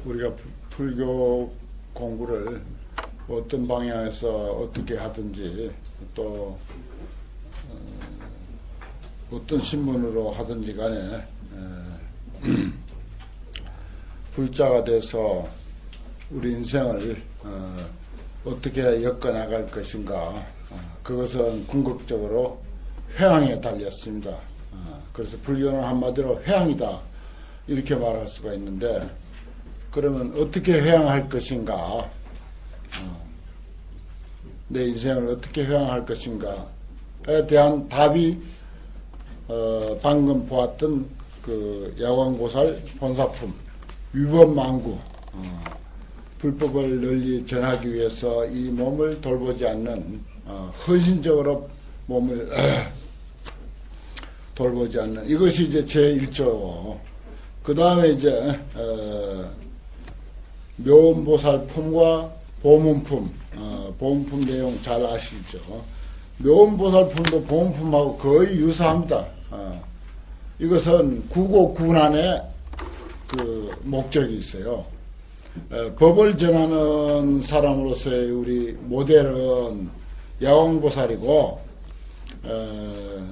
우리가 불교 공부를 어떤 방향에서 어떻게 하든지 또 어떤 신문으로 하든지 간에 불자가 돼서 우리 인생을 어떻게 엮어나갈 것인가, 그것은 궁극적으로 회항에 달렸습니다. 그래서 불교는 한마디로 회항이다 이렇게 말할 수가 있는데, 그러면 어떻게 회항할 것인가, 내 인생을 어떻게 회항할 것인가에 대한 답이 방금 보았던 그 야광보살 본사품 위법망구, 불법을 널리 전하기 위해서 이 몸을 돌보지 않는, 헌신적으로 몸을 돌보지 않는, 이것이 이제 제1조고, 그 다음에 이제 묘음보살품과 보문품, 보문품 내용 잘 아시죠? 묘음보살품도 보문품하고 거의 유사합니다. 이것은 구고군안의 그 목적이 있어요. 법을 전하는 사람으로서의 우리 모델은 야광보살이고,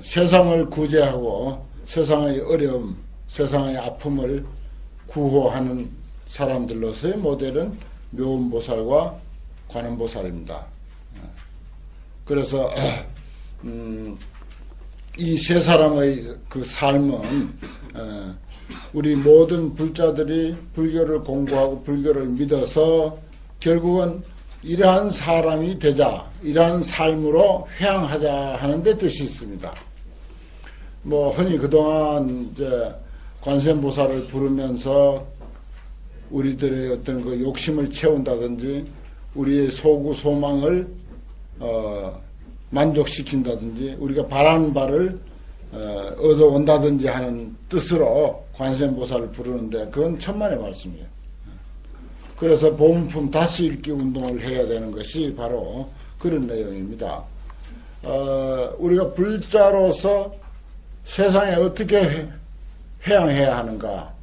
세상을 구제하고 세상의 어려움, 세상의 아픔을 구호하는 사람들로서의 모델은 묘음보살과 관음보살입니다. 그래서 이 세 사람의 그 삶은 우리 모든 불자들이 불교를 공부하고 불교를 믿어서 결국은 이러한 사람이 되자, 이러한 삶으로 회항하자 하는 데 뜻이 있습니다. 뭐 흔히 그동안 이제 관세음보살을 부르면서 우리들의 어떤 그 욕심을 채운다든지 우리의 소구 소망을 만족시킨다든지 우리가 바라는 바를 얻어온다든지 하는 뜻으로 관세음보살을 부르는데, 그건 천만의 말씀이에요. 그래서 보문품 다시 읽기 운동을 해야 되는 것이 바로 그런 내용입니다. 우리가 불자로서 세상에 어떻게 회항해야 하는가,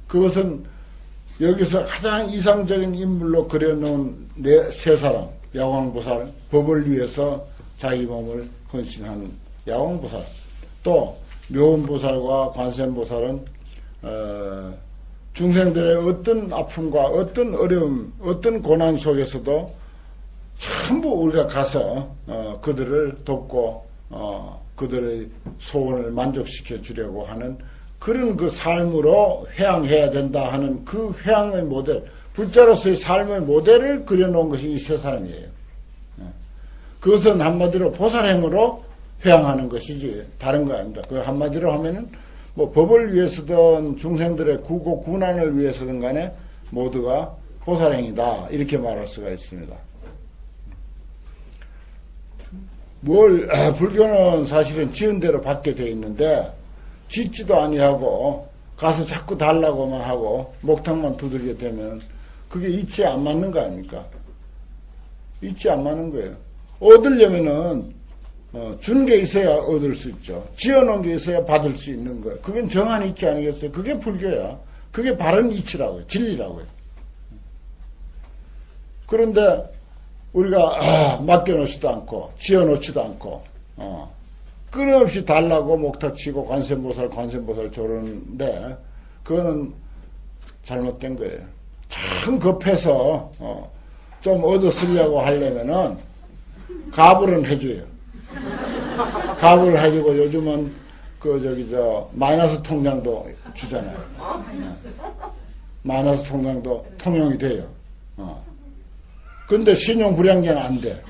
그것은 여기서 가장 이상적인 인물로 그려놓은 세 사람, 야광보살, 법을 위해서 자기 몸을 헌신한 야광보살, 또 묘음보살과 관세음보살은 중생들의 어떤 아픔과 어떤 어려움, 어떤 고난 속에서도 전부 우리가 가서 그들을 돕고 그들의 소원을 만족시켜 주려고 하는 그런 그 삶으로 회항해야 된다 하는 그 회항의 모델, 불자로서의 삶의 모델을 그려놓은 것이 이 세 사람이에요. 그것은 한마디로 보살행으로 회항하는 것이지 다른 거 아닙니다. 그 한마디로 하면은 뭐 법을 위해서든 중생들의 구고 군안을 위해서든 간에 모두가 보살행이다 이렇게 말할 수가 있습니다. 불교는 사실은 지은 대로 받게 돼 있는데 짓지도 아니하고 가서 자꾸 달라고만 하고 목탁만 두들겨 대면 그게 이치에 안 맞는 거 아닙니까? 이치에 안 맞는 거예요. 얻으려면은 준 게 있어야 얻을 수 있죠. 지어놓은 게 있어야 받을 수 있는 거예요. 그게 정한 이치 아니겠어요? 그게 불교야. 그게 바른 이치라고요. 진리라고요. 그런데 우리가 맡겨놓지도 않고 지어놓지도 않고 끊임없이 달라고 목탁치고 관세음보살 조르는데 그거는 잘못된 거예요. 참 급해서 좀 얻어쓰려고 하려면은 가불은 해줘요. 가불을 해주고 요즘은 마이너스 통장도 주잖아요. 마이너스 통장도 통용이 돼요. 근데 신용불량자는 안 돼.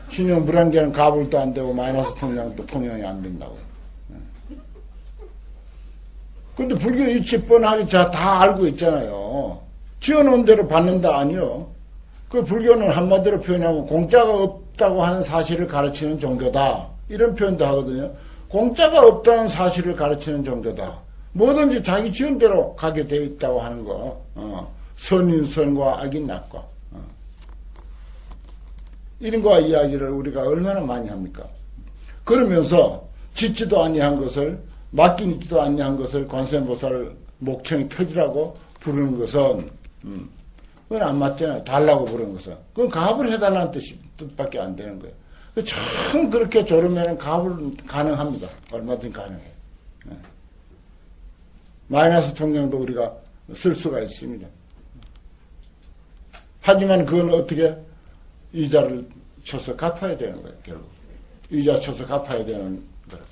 신용불량자는 가불도 안 되고 마이너스 통장도 통용이 안 된다고. 근데 불교 이치 뻔하게 다 알고 있잖아요. 지어놓은 대로 받는다 아니요. 그 불교는 한마디로 표현하면 공짜가 없다고 하는 사실을 가르치는 종교다. 이런 표현도 하거든요. 공짜가 없다는 사실을 가르치는 종교다. 뭐든지 자기 지은 대로 가게 돼 있다고 하는 거. 선인 선과 악인 악과. 이런 거와 이야기를 우리가 얼마나 많이 합니까? 그러면서 짓지도 아니한 것을, 맡긴 있지도 아니한 것을 관세음보살을 목청이 터지라고 부르는 것은 그건 안 맞잖아요. 달라고 부르는 것은. 그건 가압을 해달라는 뜻밖에 안 되는 거예요. 참 그렇게 조르면 가압은 가능합니다. 얼마든지 가능해요. 예. 마이너스 통장도 우리가 쓸 수가 있습니다. 하지만 그건 어떻게 이자를 쳐서 갚아야 되는 거예요. 결국 이자 쳐서 갚아야 되는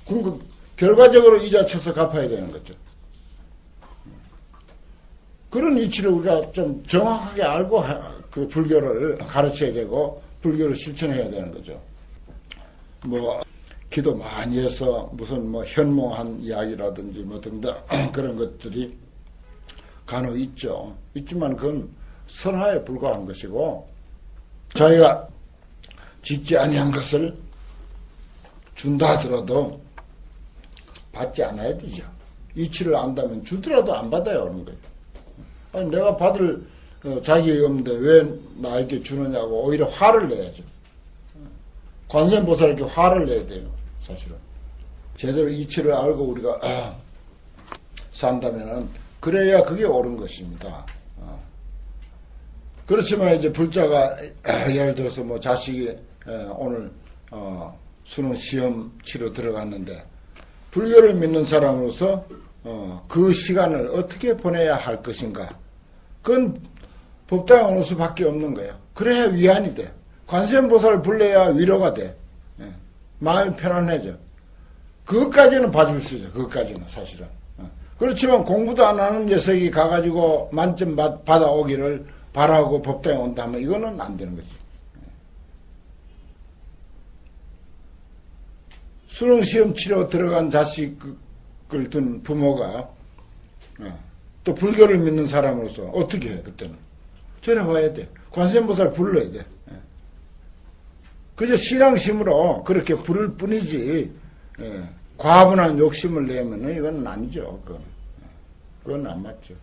거예요. 결과적으로 이자 쳐서 갚아야 되는 거죠. 그런 이치를 우리가 좀 정확하게 알고 그 불교를 가르쳐야 되고 불교를 실천해야 되는 거죠. 뭐 기도 많이 해서 무슨 뭐 현몽한 이야기라든지 뭐 등등 그런 것들이 간혹 있죠. 있지만 그건 선화에 불과한 것이고 자기가 짓지 아니한 것을 준다 하더라도 받지 않아야 되죠. 이치를 안다면 주더라도 안 받아야 오는 거예요. 아니, 내가 받을 자격이 없는데 왜 나에게 주느냐고 오히려 화를 내야죠. 관세음보살에게 화를 내야 돼요. 사실은. 제대로 이치를 알고 우리가 산다면은 그래야 그게 옳은 것입니다. 그렇지만 이제 불자가 예를 들어서 뭐 자식이 오늘 수능 시험 치러 들어갔는데 불교를 믿는 사람으로서 그 시간을 어떻게 보내야 할 것인가? 그건 법당에 오는 수밖에 없는 거예요. 그래야 위안이 돼. 관세음보살을 불러야 위로가 돼. 마음이 편안해져. 그것까지는 봐줄 수 있어요. 그것까지는 사실은. 그렇지만 공부도 안 하는 녀석이 가가지고 만점 받아오기를 바라고 법당에 온다면 이거는 안 되는 거지. 수능시험 치러 들어간 자식을 둔 부모가 또 불교를 믿는 사람으로서 어떻게 해 그때는? 절에 와야 돼. 관세음보살 불러야 돼. 그저 신앙심으로 그렇게 부를 뿐이지 과분한 욕심을 내면 이건 아니죠. 그건 안 맞죠.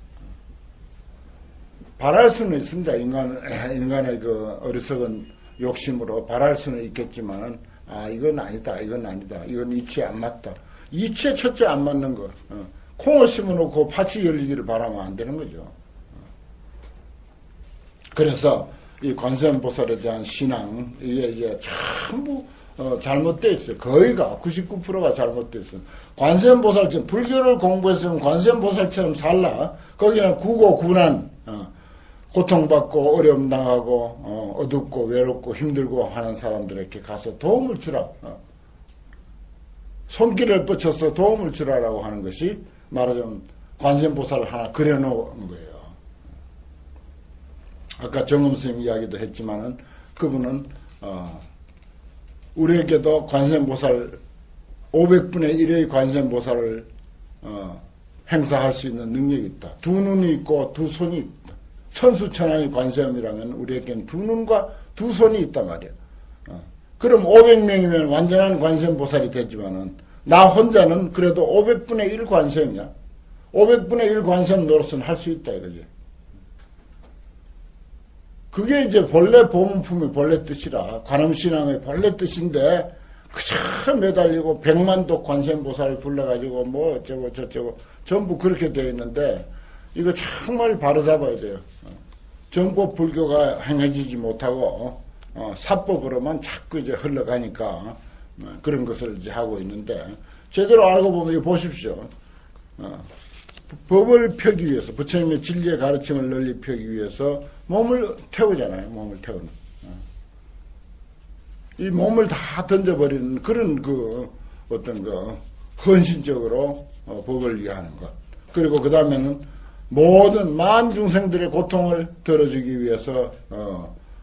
바랄 수는 있습니다. 인간의 그 어리석은 욕심으로 바랄 수는 있겠지만 이건 아니다. 이건 아니다. 이건 이치에 안 맞다. 이치에 첫째 안 맞는 거. 콩을 심어놓고 팥이 열리기를 바라면 안 되는 거죠. 그래서 이 관세음보살에 대한 신앙 이게 전부 잘못되어 있어요. 거의가 99%가 잘못되어 있어요. 관세음보살처럼 불교를 공부했으면 관세음보살처럼 살라. 거기는 구고구난 고통받고 어려움 당하고 어둡고 외롭고 힘들고 하는 사람들에게 가서 도움을 주라. 손길을 뻗쳐서 도움을 주라라고 하는 것이 말하자면 관세음보살을 하나 그려놓은 거예요. 아까 정음스님 이야기도 했지만은 그분은 우리에게도 관세음보살 500분의 1의 관세음보살을 행사할 수 있는 능력이 있다. 두 눈이 있고 두 손이 있다. 천수천왕의 관세음이라면 우리에게는 두 눈과 두 손이 있단 말이야. 그럼 500명이면 완전한 관세음보살이 되지만은 나 혼자는 그래도 500분의 1 관세음이야. 500분의 1 관세음 노릇은 할 수 있다 이거지. 그게 이제 본래 보문품의 본래 뜻이라 관음신앙의 본래 뜻인데 그저 매달리고 100만도 관세음보살을 불러가지고 뭐 어쩌고 저쩌고 전부 그렇게 되어 있는데 이거 정말 바로잡아야 돼요. 정법 불교가 행해지지 못하고 사법으로만 자꾸 이제 흘러가니까 그런 것을 이제 하고 있는데 제대로 알고 보면 이거 보십시오. 법을 펴기 위해서 부처님의 진리의 가르침을 널리 펴기 위해서 몸을 태우잖아요. 몸을 태우는 이 몸을 다 던져버리는 그런 그 어떤 그 헌신적으로 법을 위하는 것. 그리고 그 다음에는 모든 만중생들의 고통을 덜어주기 위해서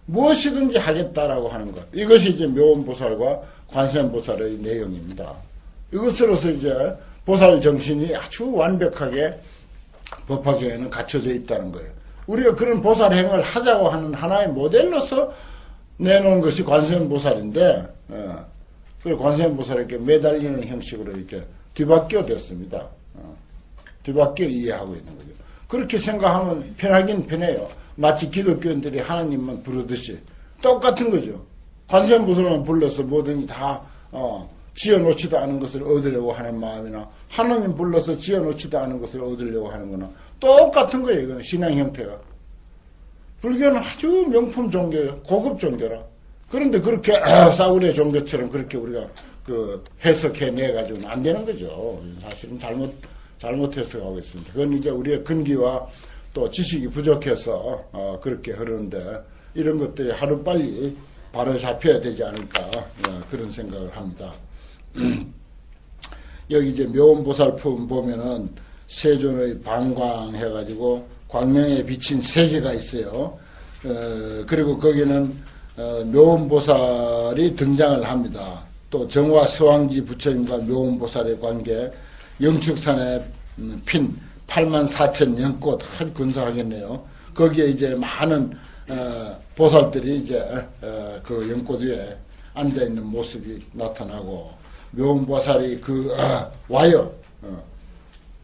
무엇이든지 하겠다라고 하는 것. 이것이 이제 묘원보살과 관세음보살의 내용입니다. 이것으로서 이제 보살 정신이 아주 완벽하게 법화경에는 갖춰져 있다는 거예요. 우리가 그런 보살행을 하자고 하는 하나의 모델로서 내놓은 것이 관세음보살인데, 그 관세음보살에게 매달리는 형식으로 이렇게 뒤바뀌어 됐습니다. 뒤바뀌어 이해하고 있는 거죠. 그렇게 생각하면 편하긴 편해요. 마치 기독교인들이 하나님만 부르듯이 똑같은 거죠. 관세음보살만 불러서 뭐든지 다 지어놓지도 않은 것을 얻으려고 하는 마음이나 하나님 불러서 지어놓지도 않은 것을 얻으려고 하는 거는 똑같은 거예요. 이거는 신앙 형태가. 불교는 아주 명품 종교예요. 고급 종교라. 그런데 그렇게 싸구려 종교처럼 그렇게 우리가 그 해석해내 가지고는 안 되는 거죠. 사실은 잘못 해석하고 있습니다. 그건 이제 우리의 근기와 또 지식이 부족해서 그렇게 흐르는데 이런 것들이 하루빨리 바로 잡혀야 되지 않을까 그런 생각을 합니다. 여기 이제 묘원보살품 보면은 세존의 방광 해가지고 광명에 비친 세 개가 있어요. 그리고 거기는 묘원보살이 등장을 합니다. 또 정화 서왕지 부처님과 묘원보살의 관계, 영축산에 핀 84,000 연꽃, 아주 근사하겠네요. 거기에 이제 많은 보살들이 이제 그 연꽃 위에 앉아 있는 모습이 나타나고, 묘원보살이 와요.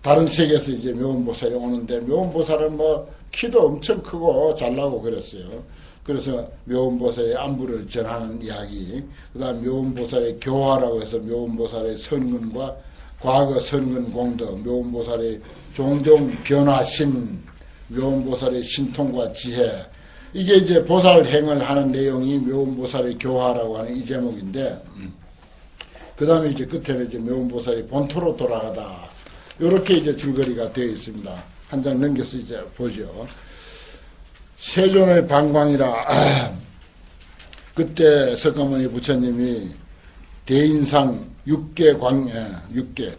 다른 세계에서 이제 묘원보살이 오는데, 묘원보살은 뭐 키도 엄청 크고 잘나고 그랬어요. 그래서 묘원보살의 안부를 전하는 이야기, 그 다음 묘원보살의 교화라고 해서 묘원보살의 선근과 과거 선근 공덕, 묘원보살의 종종 변화신, 묘원보살의 신통과 지혜, 이게 이제 보살 행을 하는 내용이 묘원보살의 교화라고 하는 이 제목인데, 그 다음에 이제 끝에는 이제 묘원보살이 본토로 돌아가다, 요렇게 이제 줄거리가 되어 있습니다. 한 장 넘겨서 이제 보죠. 세존의 방광이라, 그때 석가모니 부처님이 대인상 6개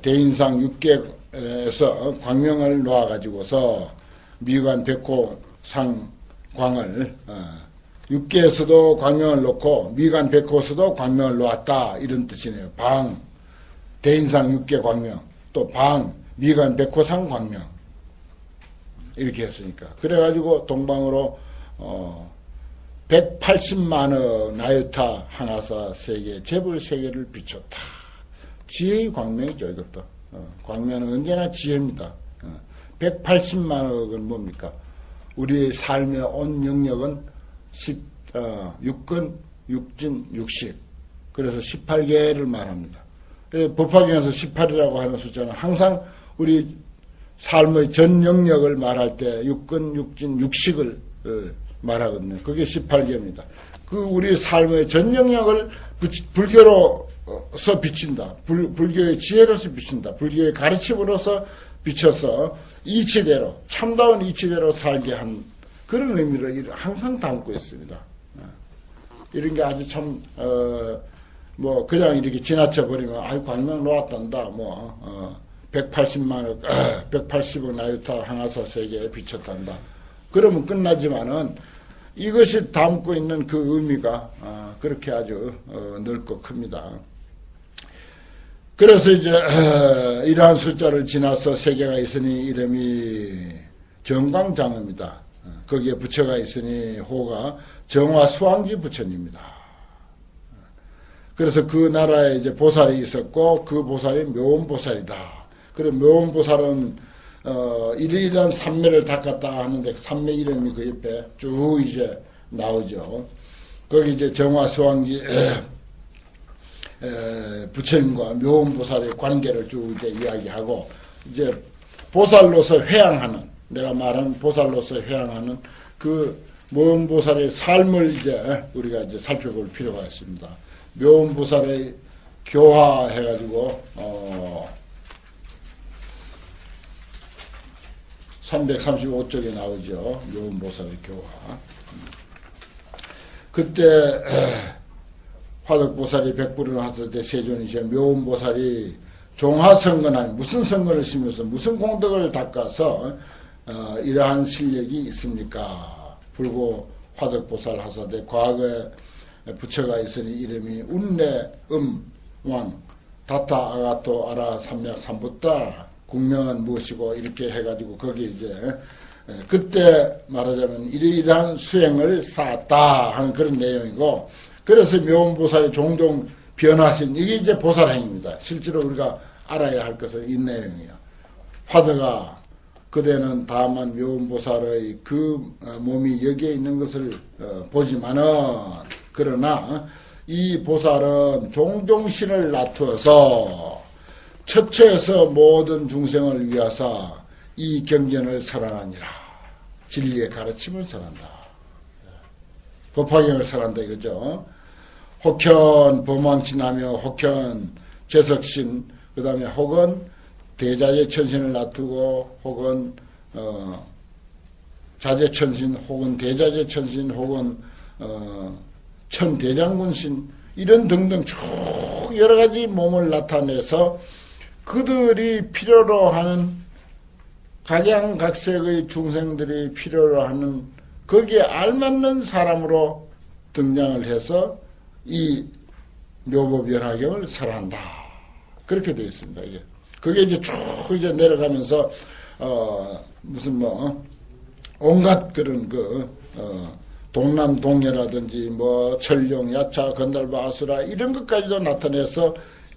대인상 6개에서 광명을 놓아가지고서 미관 백호상 광을 6개에서도 광명을 놓고 미관 백호에서도 광명을 놓았다, 이런 뜻이네요. 방 대인상 6개 광명, 또 방 미관 백호상 광명, 이렇게 했으니까. 그래가지고 동방으로 180만의 나유타 항아사 세계, 재불 세계를 비췄다. 지혜의 광명이죠, 이것도. 광명은 언제나 지혜입니다. 180만억은 뭡니까? 우리의 삶의 온 영역은 6근, 6진, 60. 그래서 18개를 말합니다. 법화경에서 18이라고 하는 숫자는 항상 우리 삶의 전 영역을 말할 때 6근, 6진, 60을 말하거든요. 그게 18개입니다. 그 우리 삶의 전 영역을 불교로서 비친다. 불교의 지혜로서 비친다. 불교의 가르침으로서 비춰서 이치대로, 참다운 이치대로 살게 한 그런 의미를 항상 담고 있습니다. 이런 게 아주 참, 뭐, 그냥 이렇게 지나쳐 버리면, 아유, 광명 놓았단다. 180만억, 180억 나유타 항아사 세계에 비쳤단다. 그러면 끝나지만은 이것이 담고 있는 그 의미가 그렇게 아주 넓고 큽니다. 그래서 이제 이러한 숫자를 지나서 세계가 있으니 이름이 정광장입니다. 거기에 부처가 있으니 호가 정화 수왕지 부처님입니다. 그래서 그 나라에 이제 보살이 있었고 그 보살이 묘원보살이다. 그리고 묘원보살은 이러이러한 삼매를 닦았다 하는데 삼매 이름이 그 옆에 쭉 이제 나오죠. 거기 이제 정화 수왕지 부처님과 묘원보살의 관계를 쭉 이제 이야기하고, 이제 보살로서 회양하는, 내가 말한 보살로서 회양하는 그 묘원보살의 삶을 이제 우리가 이제 살펴볼 필요가 있습니다. 묘원보살의 교화해가지고 335쪽에 나오죠. 묘원보살의 교화. 그때 화덕보살이 백불을 하실 때 세존이시여 묘원보살이 종화선건하니 무슨 선건을 심어서 무슨 공덕을 닦아서 이러한 실력이 있습니까? 불고 화덕보살 하사대 과거에 부처가 있으니 이름이 운내음왕 다타 아가토 아라 삼약 삼부따 국명은 무엇이고, 이렇게 해가지고 거기 이제 그때 말하자면 이러이러한 수행을 쌓았다 하는 그런 내용이고, 그래서 묘원보살이 종종 변화신, 이게 이제 보살행입니다. 실제로 우리가 알아야 할 것은 이 내용이에요. 화두가 그대는 다만 묘원보살의 그 몸이 여기에 있는 것을 보지만은, 그러나 이 보살은 종종 신을 놔두어서 처처에서 모든 중생을 위하사 이 경전을 설하느니라. 진리의 가르침을 설한다. 법화경을 설한다 이거죠. 혹현 범왕신하며 혹현 재석신, 그 다음에 혹은 대자재천신을 놔두고 혹은 자재천신 혹은 대자재천신 혹은 천대장군신 이런 등등 쭉 여러가지 몸을 나타내서 그들이 필요로 하는 각양각색의 중생들이 필요로 하는 거기에 알맞는 사람으로 등장을 해서 이 묘법연화경을 설한다. 그렇게 되어 있습니다. 이게. 그게 이제 쭉 이제 내려가면서 무슨 온갖 그런 동남 동해라든지 철룡, 야차, 건달바, 아수라 이런 것까지도 나타내서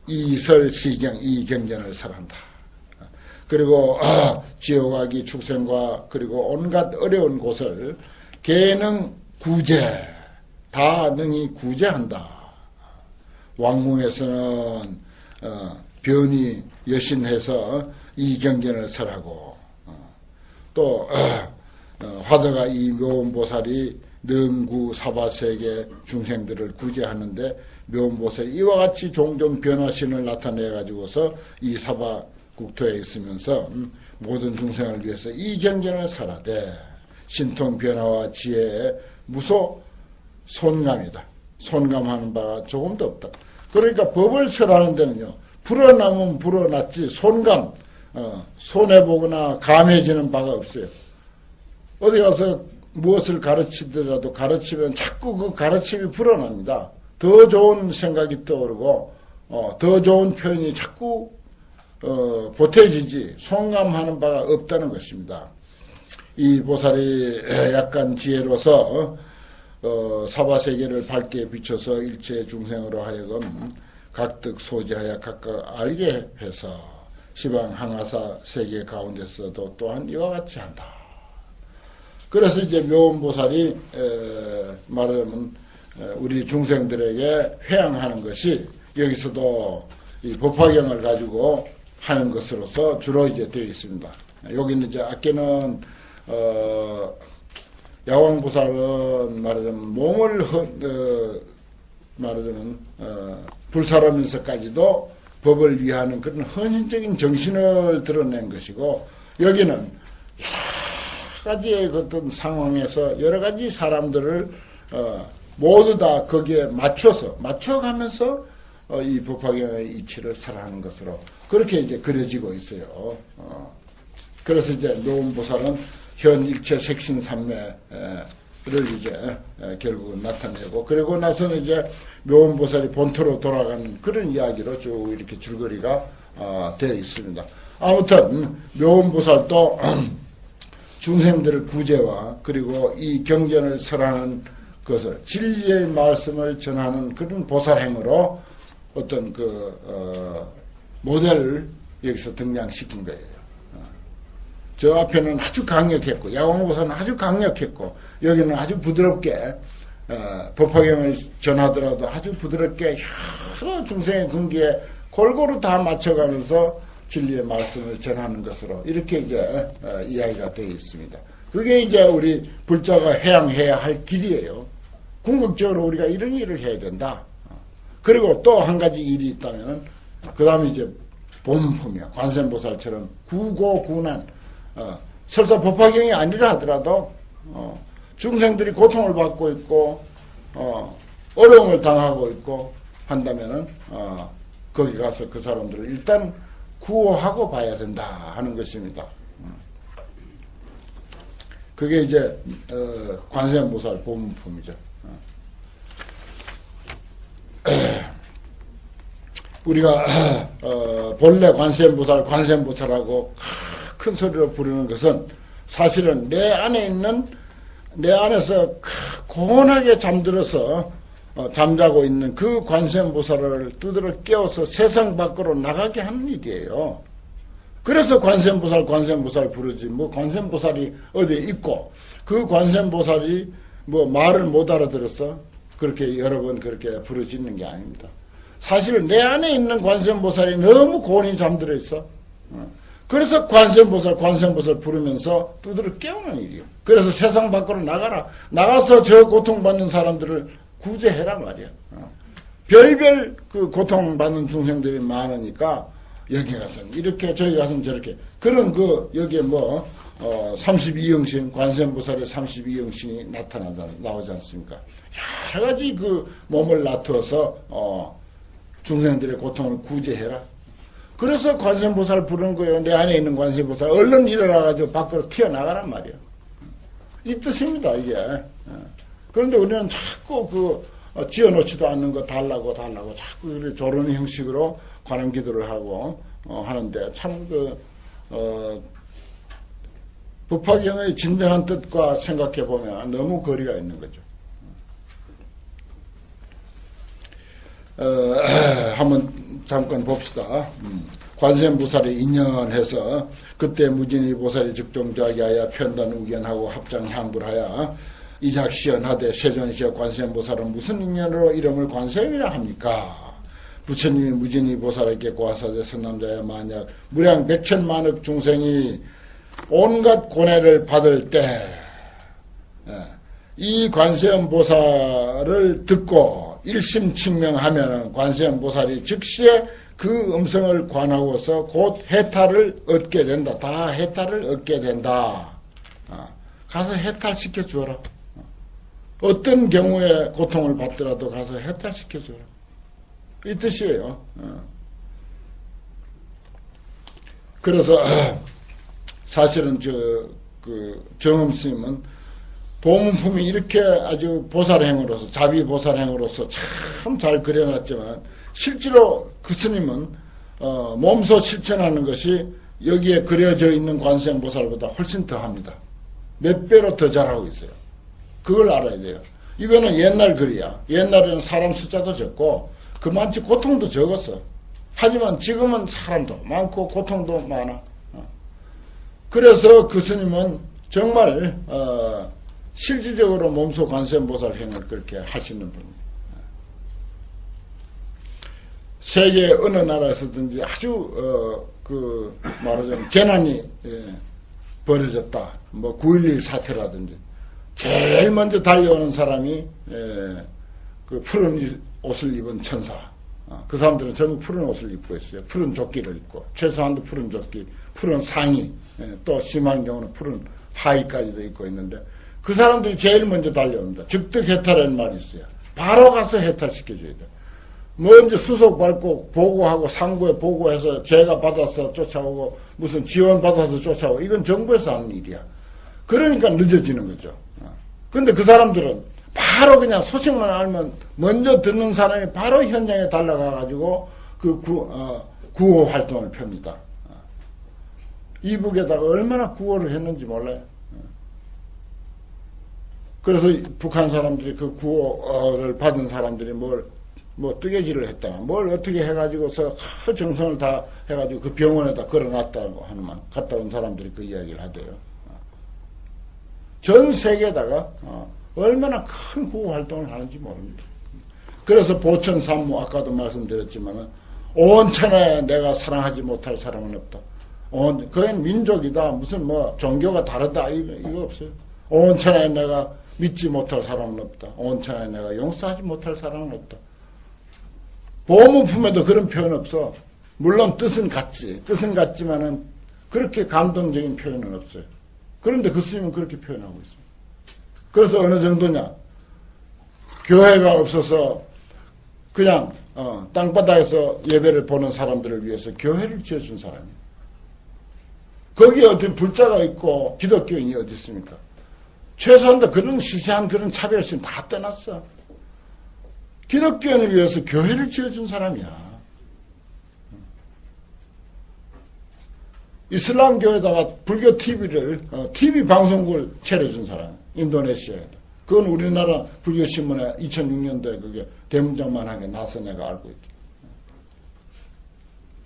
이설시경, 이 경전을 설한다. 그리고 지옥아기 축생과 그리고 온갖 어려운 곳을 계능 구제, 다 능히 구제한다. 왕궁에서는 변이 여신해서 이 경전을 설하고 또 화두가 이 묘원보살이 능구 사바세계 중생들을 구제하는데 묘원보살이 이와 같이 종종 변화신을 나타내 가지고서 이 사바 국토에 있으면서 모든 중생을 위해서 이 경전을 설하되 신통 변화와 지혜에 무소 손감이다. 손감하는 바가 조금도 없다. 그러니까 법을 설하는 데는요, 불어나면 불어났지 손감, 손해보거나 감해지는 바가 없어요. 어디 가서 무엇을 가르치더라도 가르치면 자꾸 그 가르침이 불어납니다. 더 좋은 생각이 떠오르고 더 좋은 표현이 자꾸 보태지지 손감하는 바가 없다는 것입니다. 이 보살이 약간 지혜로서 사바세계를 밝게 비춰서 일체 중생으로 하여금 각득 소지하여 각각 알게 해서 시방 항아사 세계 가운데서도 또한 이와 같이 한다. 그래서 이제 묘원보살이 말하자면 우리 중생들에게 회양하는 것이 여기서도 이 법화경을 가지고 하는 것으로서 주로 이제 되어 있습니다. 여기는 이제 아께는 야왕보살은 말하자면 몸을 말하자면 불사르면서까지도 법을 위하는 그런 헌신적인 정신을 드러낸 것이고, 여기는 여러 가지의 어떤 상황에서 여러 가지 사람들을 모두 다 거기에 맞춰가면서 이 법화경의 이치를 설하는 것으로 그렇게 이제 그려지고 있어요. 그래서 이제 묘원보살은 현 일체 색신 삼매를 이제 결국은 나타내고, 그리고 나서는 이제 묘원보살이 본토로 돌아가는 그런 이야기로 쭉 이렇게 줄거리가 되어 있습니다. 아무튼 묘원보살도 중생들의 구제와 그리고 이 경전을 설하는 것을 진리의 말씀을 전하는 그런 보살행으로 어떤 모델을 여기서 등장시킨 거예요. 저 앞에는 아주 강력했고, 야왕보살은 아주 강력했고, 여기는 아주 부드럽게 법화경을 전하더라도 아주 부드럽게 여러 중생의 근기에 골고루 다 맞춰가면서 진리의 말씀을 전하는 것으로 이렇게 이제 이야기가 되어 있습니다. 그게 이제 우리 불자가 해양해야 할 길이에요. 궁극적으로 우리가 이런 일을 해야 된다. 그리고 또 한 가지 일이 있다면, 그 다음에 이제 본품이야. 관세음보살처럼 구고구난, 설사 법화경이 아니라 하더라도 중생들이 고통을 받고 있고 어려움을 당하고 있고 한다면은 거기 가서 그 사람들을 일단 구호하고 봐야 된다 하는 것입니다. 그게 이제 관세음보살 본품이죠. 우리가 본래 관세음보살하고 큰 소리로 부르는 것은 사실은 내 안에서 고온하게 잠들어서 잠자고 있는 그 관세음보살을 두드러 깨워서 세상 밖으로 나가게 하는 일이에요. 그래서 관세음보살 부르지. 관세음보살이 어디에 있고 그 관세음보살이 말을 못 알아들었어. 그렇게 여러 번 그렇게 부르짖는 게 아닙니다. 사실 내 안에 있는 관세음보살이 너무 곤히 잠들어 있어. 그래서 관세음보살 부르면서 두드러 깨우는 일이요. 그래서 세상 밖으로 나가라. 나가서 저 고통받는 사람들을 구제해라 말이야. 별별 그 고통받는 중생들이 많으니까 여기 가서는 이렇게 저기 가서는 저렇게 그런 여기에 32영신 관세음보살의 32영신이 나오지 않습니까? 여러 가지 그 몸을 나투어서 중생들의 고통을 구제해라. 그래서 관세음보살 부르는 거예요. 내 안에 있는 관세음보살 얼른 일어나가지고 밖으로 튀어나가란 말이에요. 이 뜻입니다 이게. 그런데 우리는 자꾸 지어놓지도 않는 거 달라고 자꾸 저런 형식으로 관음기도를 하고 하는데 참 법화경의 진정한 뜻과 생각해 보면 너무 거리가 있는 거죠. 한번 잠깐 봅시다. 관세음보살에 인연해서 그때 무진이 보살이 즉종자기하여 편단 우견하고 합장 향불하여 이작시연하되 세존이시여 관세음보살은 무슨 인연으로 이름을 관세음이라 합니까? 부처님이 무진이 보살에게 고하사대 선남자여 만약 무량 백천만억 중생이 온갖 고뇌를 받을 때 이 관세음보살을 듣고 일심칙명하면 관세음보살이 즉시에 그 음성을 관하고서 곧 해탈을 얻게 된다. 다 해탈을 얻게 된다. 가서 해탈시켜 주어라. 어떤 경우에 고통을 받더라도 가서 해탈시켜 주어라. 이 뜻이에요. 그래서 사실은 정음스님은 보문품이 이렇게 아주 보살행으로서 자비보살행으로서 참 잘 그려놨지만 실제로 그 스님은 몸소 실천하는 것이 여기에 그려져 있는 관세음보살보다 훨씬 더 합니다. 몇 배로 더 잘하고 있어요. 그걸 알아야 돼요. 이거는 옛날 글이야. 옛날에는 사람 숫자도 적고 그만치 고통도 적었어. 하지만 지금은 사람도 많고 고통도 많아. 그래서 그 스님은 정말 실질적으로 몸소 관세음보살 행을 그렇게 하시는 분이에요. 세계 어느 나라에서든지 아주 말하자면 재난이 벌어졌다. 9.11 사태라든지 제일 먼저 달려오는 사람이 그 푸른 옷을 입은 천사. 그 사람들은 전부 푸른 옷을 입고 있어요. 푸른 조끼를 입고 최소한도 푸른 조끼, 푸른 상의, 또 심한 경우는 푸른 하의까지도 입고 있는데 그 사람들이 제일 먼저 달려옵니다. 즉득해탈이라는 말이 있어요. 바로 가서 해탈시켜줘야 돼. 먼저 수속 밟고 보고하고 상부에 보고해서 제가 받아서 쫓아오고 무슨 지원 받아서 쫓아오고 이건 정부에서 하는 일이야. 그러니까 늦어지는 거죠. 근데 그 사람들은 바로 그냥 소식만 알면 먼저 듣는 사람이 바로 현장에 달려가가지고 그 구호 활동을 펴니다. 이북에다가 얼마나 구호를 했는지 몰라요. 그래서 북한 사람들이 그 구호를 받은 사람들이 뜨개질을 했다. 뭘 어떻게 해가지고서 정성을 다 해가지고 그 병원에다 걸어놨다고 하는만 갔다 온 사람들이 그 이야기를 하대요. 전 세계에다가 얼마나 큰 구호 활동을 하는지 모릅니다. 그래서 보천 산모 아까도 말씀드렸지만 온 천하에 내가 사랑하지 못할 사람은 없다. 그건 민족이다. 무슨 종교가 다르다. 이거 없어요. 온 천하에 내가 믿지 못할 사람은 없다. 온 천하에 내가 용서하지 못할 사람은 없다. 보문품에도 그런 표현 없어. 물론 뜻은 같지. 뜻은 같지만은 그렇게 감동적인 표현은 없어요. 그런데 그 스님은 그렇게 표현하고 있습니다. 그래서 어느 정도냐. 교회가 없어서 그냥 땅바닥에서 예배를 보는 사람들을 위해서 교회를 지어준 사람이에요. 거기에 어떤 불자가 있고 기독교인이 어디 있습니까? 최소한도 그런 시세한 그런 차별심 다 떠났어. 기독교인을 위해서 교회를 지어준 사람이야. 이슬람 교회에다가 불교 TV 방송국을 차려준 사람, 인도네시아에다. 그건 우리나라 불교 신문에 2006년도에 그게 대문짝만하게 나서 내가 알고 있죠.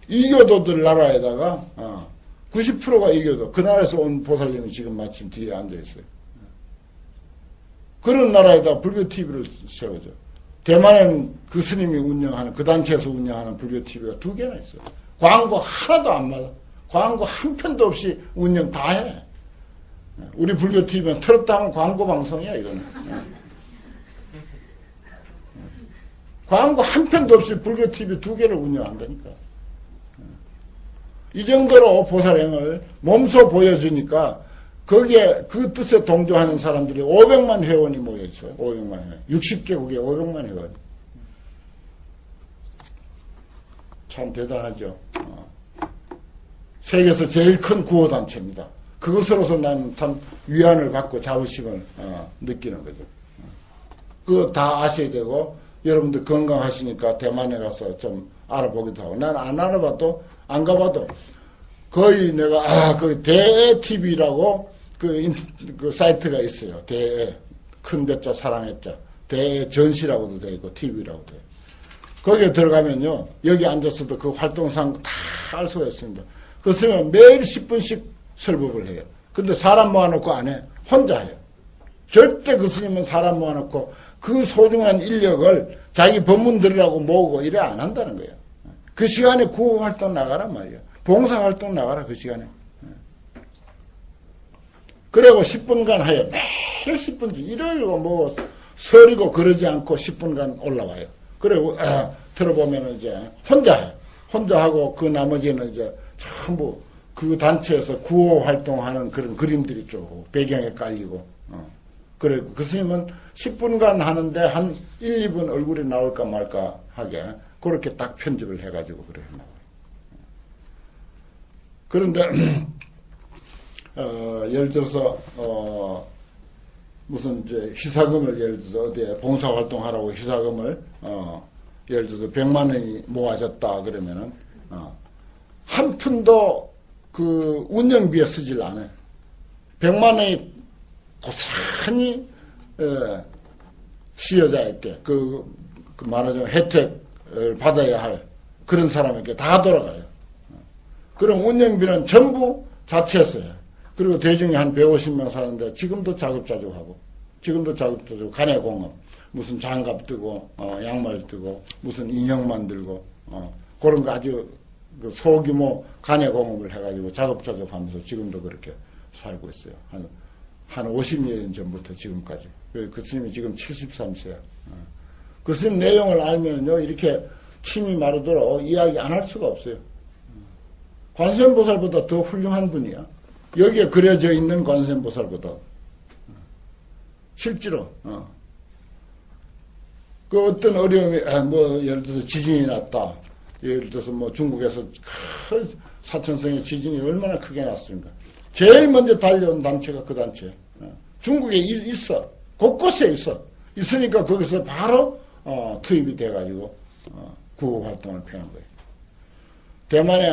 이교도들 나라에다가 90%가 이교도. 그 나라에서 온 보살님이 지금 마침 뒤에 앉아 있어요. 그런 나라에다 불교 TV를 세워줘. 대만엔 그 스님이 운영하는, 그 단체에서 운영하는 불교 TV가 2개나 있어. 광고 하나도 안 받아. 광고 한 편도 없이 운영 다 해. 우리 불교 TV는 틀었다 하면 광고 방송이야, 이거는. 광고 한 편도 없이 불교 TV 2개를 운영한다니까. 이 정도로 보살행을 몸소 보여주니까 거기에 그 뜻에 동조하는 사람들이 500만 회원이 모여있어요. 500만 회원. 60개국에 500만 회원. 참 대단하죠. 세계에서 제일 큰 구호단체입니다. 그것으로서 난 참 위안을 받고 자부심을 느끼는 거죠. 그거 다 아셔야 되고, 여러분들 건강하시니까 대만에 가서 좀 알아보기도 하고, 난 안 알아봐도, 안 가봐도, 거의 내가, 거기 대TV라고 그 사이트가 있어요. 큰 대자, 사랑의 자. 대전시라고도 되어 있고, TV라고 돼요. 거기에 들어가면요, 여기 앉았어도 그 활동상 다 알 수가 있습니다. 그렇으면 매일 10분씩 설법을 해요. 근데 사람 모아놓고 안 해. 혼자 해요. 절대 그 스님은 사람 모아놓고 그 소중한 인력을 자기 법문 들으라고 모으고 이래 안 한다는 거예요. 그 시간에 구호활동 나가란 말이에요. 봉사활동 나가라, 그 시간에. 그리고 10분간 해요. 매일 10분씩. 일요일이고 뭐 설이고 그러지 않고 10분간 올라와요. 그리고 들어보면 이제 혼자 해요. 혼자 하고 그 나머지는 이제 전부 그 단체에서 구호 활동하는 그런 그림들이 쭉 배경에 깔리고, 그래, 그 스님은 10분간 하는데 한 1, 2분 얼굴이 나올까 말까 하게 그렇게 딱 편집을 해가지고 그래 나와요. 그런데, 예를 들어서, 무슨 이제 희사금을 예를 들어서 어디에 봉사활동하라고 희사금을, 예를 들어서 100만 원이 모아졌다 그러면은, 한 푼도 그 운영비에 쓰질 않아요. 100만 원이 고스란히 수여자에게 그 말하자면 혜택을 받아야 할 그런 사람에게 다 돌아가요. 그럼 운영비는 전부 자체에서 해요. 그리고 대중이 한 150명 사는데 지금도 자급자족하고 지금도 자급자족 간해공업 무슨 장갑 뜨고 양말 뜨고 무슨 인형 만들고 그런 거 아주 그 소규모 간해공업을 해가지고 자급자족하면서 지금도 그렇게 살고 있어요. 한 50년 전부터 지금까지. 그 스님이 지금 73세야. 그 스님 내용을 알면요, 이렇게 침이 마르도록 이야기 안 할 수가 없어요. 관세음보살보다 더 훌륭한 분이야. 여기에 그려져 있는 관세음보살보다. 실제로, 그 어떤 어려움이, 뭐, 예를 들어서 지진이 났다. 예를 들어서 뭐 중국에서 큰 사천성의 지진이 얼마나 크게 났습니까? 제일 먼저 달려온 단체가 그 단체. 중국에 있어. 곳곳에 있어. 있으니까 거기서 바로 투입이 돼가지고 구호 활동을 펴는 거예요. 대만에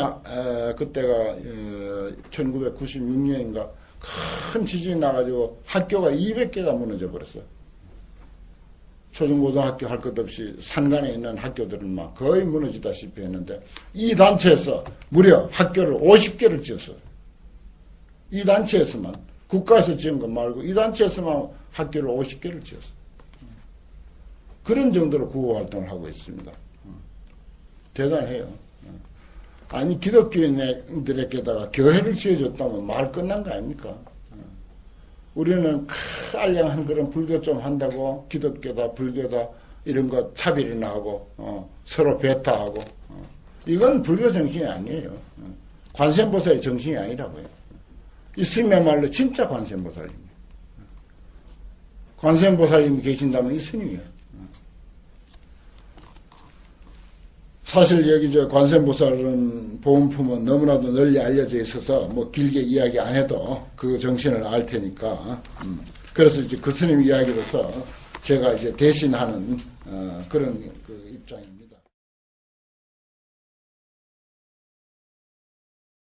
그때가 1996년인가 큰 지진이 나가지고 학교가 200개가 무너져 버렸어요. 초중고등학교 할 것 없이 산간에 있는 학교들은 막 거의 무너지다시피 했는데 이 단체에서 무려 학교를 50개를 지었어요. 이 단체에서만 국가에서 지은 것 말고 이 단체에서만 학교를 50개를 지었어요. 그런 정도로 구호활동을 하고 있습니다. 대단해요. 아니 기독교인들에게다가 교회를 지어줬다면 말 끝난 거 아닙니까? 우리는 알량한 그런 불교 좀 한다고 기독교다 불교다 이런 거 차별이나 하고 서로 배타하고 이건 불교 정신이 아니에요. 관세음보살의 정신이 아니라고요. 이 스님이야말로 진짜 관세음보살입니다. 관세음보살님이 계신다면 이 스님이에요. 사실 여기 저 관세음보살은 보음품은 너무나도 널리 알려져 있어서 뭐 길게 이야기 안 해도 그 정신을 알 테니까 그래서 이제 그 스님 이야기로서 제가 이제 대신하는 그런 그 입장입니다.